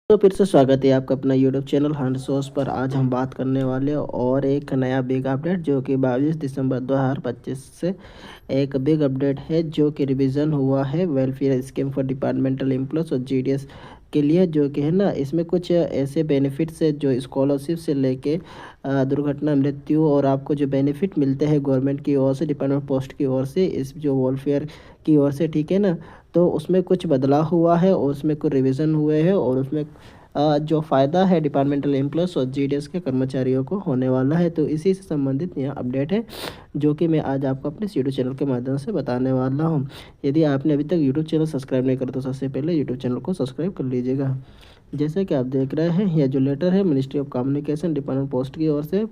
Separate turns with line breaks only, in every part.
तो फिर से स्वागत है आपका अपना यूट्यूब चैनल हंड सोर्स पर। आज हम बात करने वाले और एक नया बिग अपडेट जो कि 22 दिसंबर 2025 से एक बिग अपडेट है जो कि रिवीजन हुआ है welfare scheme for departmental employees और जीडीएस के लिए, जो कि है ना, इसमें कुछ ऐसे बेनिफिट्स है जो स्कॉलरशिप से लेके दुर्घटना मृत्यु और आपको जो बेनिफिट मिलते हैं गवर्नमेंट की ओर से, डिपार्टमेंट पोस्ट की ओर से, इस जो वेलफेयर की ओर से, ठीक है ना। तो उसमें कुछ बदलाव हुआ है और उसमें कुछ रिवीजन हुए हैं और उसमें जो फ़ायदा है डिपार्टमेंटल एम्प्लॉयज़ और जीडीएस के कर्मचारियों को होने वाला है। तो इसी से संबंधित यह अपडेट है जो कि मैं आज आपको अपने यूट्यूब चैनल के माध्यम से बताने वाला हूँ। यदि आपने अभी तक यूट्यूब चैनल सब्सक्राइब नहीं करा तो सबसे पहले यूट्यूब चैनल को सब्सक्राइब कर लीजिएगा। जैसे कि आप देख रहे हैं, यह जो लेटर है ministry of communication department post की ओर से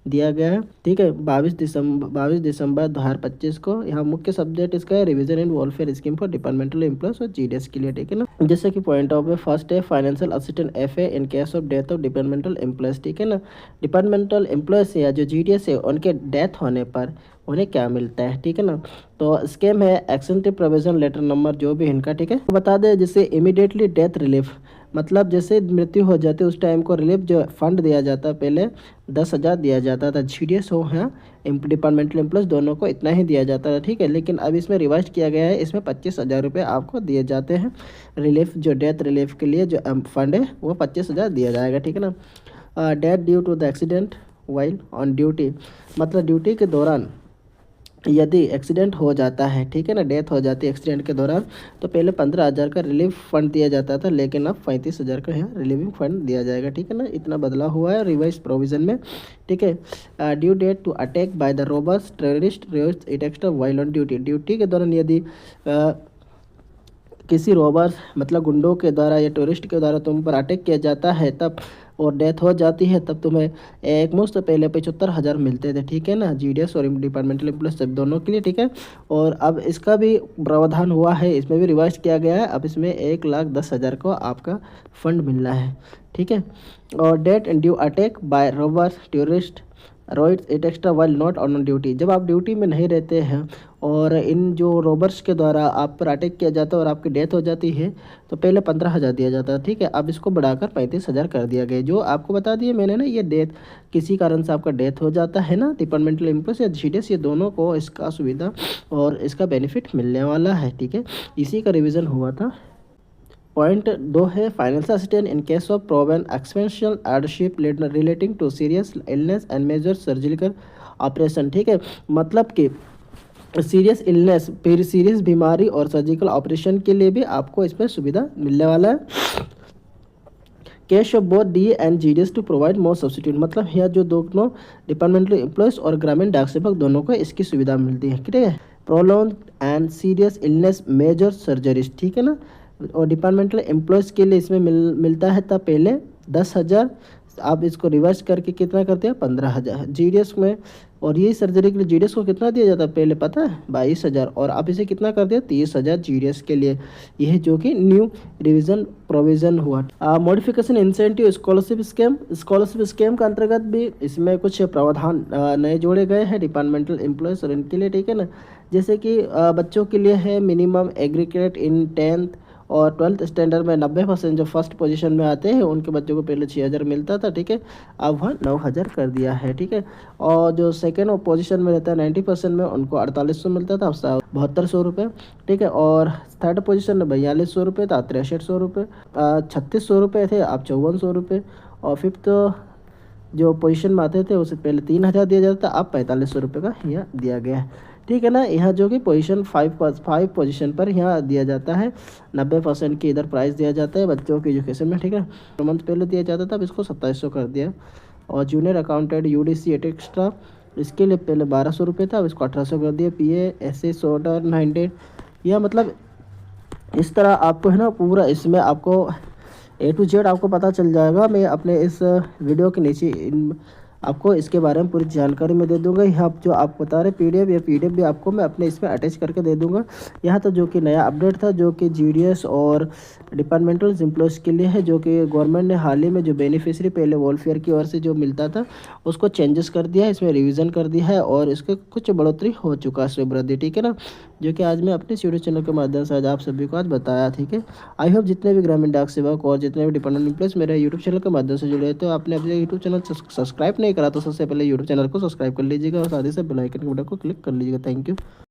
दिया गया है, ठीक है। 22 दिसंबर 2025 को। यहाँ मुख्य सब्जेक्ट इसका है revision and welfare scheme for departmental employees और जीडीएस के लिए, ठीक है ना। जैसे कि पॉइंट ऑफ व्यू फर्स्ट है financial assistant FA in case of death of departmental employees, ठीक है ना। डिपार्टमेंटल एम्प्लॉयज़ या जो जीडीएस है उनके डेथ होने पर उन्हें क्या मिलता है, ठीक है ना। तो स्कीम है एक्सेंटिव प्रोविजन लेटर नंबर जो भी इनका, ठीक है। तो बता दें जैसे इमीडिएटली डेथ रिलीफ, मतलब जैसे मृत्यु हो जाती है उस टाइम को रिलीफ जो फंड दिया जाता है, पहले 10,000 दिया जाता था, जीडीएस हो या डिपार्टमेंटल एम्प्लॉयज़ दोनों को इतना ही दिया जाता था, ठीक है। लेकिन अब इसमें रिवाइज किया गया है, इसमें 25,000 रुपये आपको दिए जाते हैं रिलीफ, जो डेथ रिलीफ के लिए जो फंड है वो 25,000 दिया जाएगा, ठीक है ना। Death due to the accident while on duty, मतलब ड्यूटी के दौरान यदि एक्सीडेंट हो जाता है, ठीक है ना, डेथ हो जाती है एक्सीडेंट के दौरान, तो पहले 15,000 का रिलीफ फंड दिया जाता था, लेकिन अब 35,000 का यहाँ रिलीविंग फंड दिया जाएगा, ठीक है ना। इतना बदलाव हुआ है रिवाइज प्रोविजन में, ठीक है। Due date to attack by the robbers terrorist it extra while on duty, duty के दौरान यदि किसी रोबर्स मतलब गुंडों के द्वारा या टूरिस्ट के द्वारा तुम पर अटैक किया जाता है तब और डेथ हो जाती है, तब तुम्हें एक मुश्त पहले 75,000 मिलते थे, ठीक है ना, जीडीएस और डिपार्टमेंटल एम्प्लॉयज़ सब दोनों के लिए, ठीक है। और अब इसका भी प्रावधान हुआ है, इसमें भी रिवाइज किया गया है, अब इसमें 1,10,000 को आपका फंड मिलना है, ठीक है। और death due attack by robbers terrorist riots it extra while not on duty, जब आप ड्यूटी में नहीं रहते हैं और इन जो रोबर्स के द्वारा आप पर अटैक किया जाता है और आपकी डेथ हो जाती है, तो पहले 15,000 दिया जाता है, ठीक है। अब इसको बढ़ाकर 35,000 कर दिया गया, जो आपको बता दिया मैंने ना, ये डेथ किसी कारण से आपका डेथ हो जाता है ना, डिपार्टमेंटल एम्प्लॉयज़ या जीडीएस, ये दोनों को इसका सुविधा और इसका बेनिफिट मिलने वाला है, ठीक है। इसी का रिविज़न हुआ था। पॉइंट 2 है financial assistant in case of proven exceptional hardship relating to serious illness and major surgical operation, ठीक है। मतलब कि सीरियस इलनेस, फिर सीरियस बीमारी और सर्जिकल ऑपरेशन के लिए भी आपको इसमें सुविधा मिलने वाला है। Cash of both D and GDS to provide more substitute, मतलब यहाँ जो दोनों डिपार्टमेंटल एम्प्लॉयज़ और ग्रामीण डाक सेवक दोनों को इसकी सुविधा मिलती है, ठीक है। Prolong and serious illness major surgeries, ठीक है ना। और डिपार्टमेंटल एम्प्लॉयज़ के लिए इसमें मिलता है तब पहले 10,000, आप इसको रिवर्स करके कितना करते हैं 15,000 जीडीएस में। और यही सर्जरी के लिए जीडीएस को कितना दिया जाता है पहले पता है 22,000, और आप इसे कितना कर दिया 30,000 जीडीएस के लिए। यह जो कि न्यू रिवीजन प्रोविजन हुआ। मॉडिफिकेशन इंसेंटिव स्कॉलरशिप स्कीम के अंतर्गत भी इसमें कुछ प्रावधान नए जोड़े गए हैं डिपार्टमेंटल एम्प्लॉयज़ और इनके लिए, ठीक है ना। जैसे कि बच्चों के लिए है मिनिमम एग्रीगेट इन 10th और 12th स्टैंडर्ड में 90% जो फर्स्ट पोजीशन में आते हैं उनके बच्चों को पहले 6,000 मिलता था, ठीक है, अब वहाँ 9,000 कर दिया है, ठीक है। और जो सेकेंड पोजीशन में रहता है 90% में उनको 4800 मिलता था, अब 7200 रुपये, ठीक है। और थर्ड पोजीशन में 4200 रुपये था, 6300 रुपये, 3600 रुपये थे, अब 5400 रुपये। और फिफ्थ जो पोजीशन में आते थे उससे पहले 3,000 दिया जाता था, अब 4500 रुपये का यहाँ दिया गया है, ठीक है ना। यहाँ जो कि पोजीशन 5 पोजीशन पर यहाँ दिया जाता है 90% की इधर प्राइस दिया जाता है बच्चों की एजुकेशन में, ठीक है। मंथ पहले दिया जाता था, अब इसको 2700 कर दिया। और जूनियर अकाउंटेंट यूडीसी एक्स्ट्रा, इसके लिए पहले 1200 रुपये था, अब इसको 1800 कर दिया। पीए एसए सोडर 900, यह मतलब इस तरह आपको है ना पूरा इसमें आपको A to Z आपको पता चल जाएगा। मैं अपने इस वीडियो के नीचे आपको इसके बारे में पूरी जानकारी मैं दे दूंगा। यहाँ जो आप बता रहे पीडीएफ, या पीडीएफ भी आपको मैं अपने इसमें अटैच करके दे दूंगा। यहाँ तो जो कि नया अपडेट था जो कि जीडीएस और डिपार्टमेंटल एम्प्लॉयज़ के लिए है, जो कि गवर्नमेंट ने हाल ही में जो बेनिफिशियरी पहले वेलफेयर की ओर से जो मिलता था उसको चेंजेस कर दिया है, इसमें रिविज़न कर दिया है और इसके कुछ बढ़ोतरी हो चुका है, इसमें वृद्धि, ठीक है ना। जो कि आज मैं अपने यूट्यूब चैनल के माध्यम से आज आप सभी को आज बताया। ठीक है, आई होप जितने भी ग्रामीण डाक सेवक और जितने भी डिपार्टमेंट एम्प्लॉइज मेरे यूट्यूब चैनल के माध्यम से जुड़े हैं, तो आपने अपने यूट्यूब चैनल सब्सक्राइब नहीं करा तो सबसे पहले यूट्यूब चैनल को सब्सक्राइब कर लीजिएगा और साथ ही साथ बेल आइकन के बटन को क्लिक कर लीजिएगा। Thank you.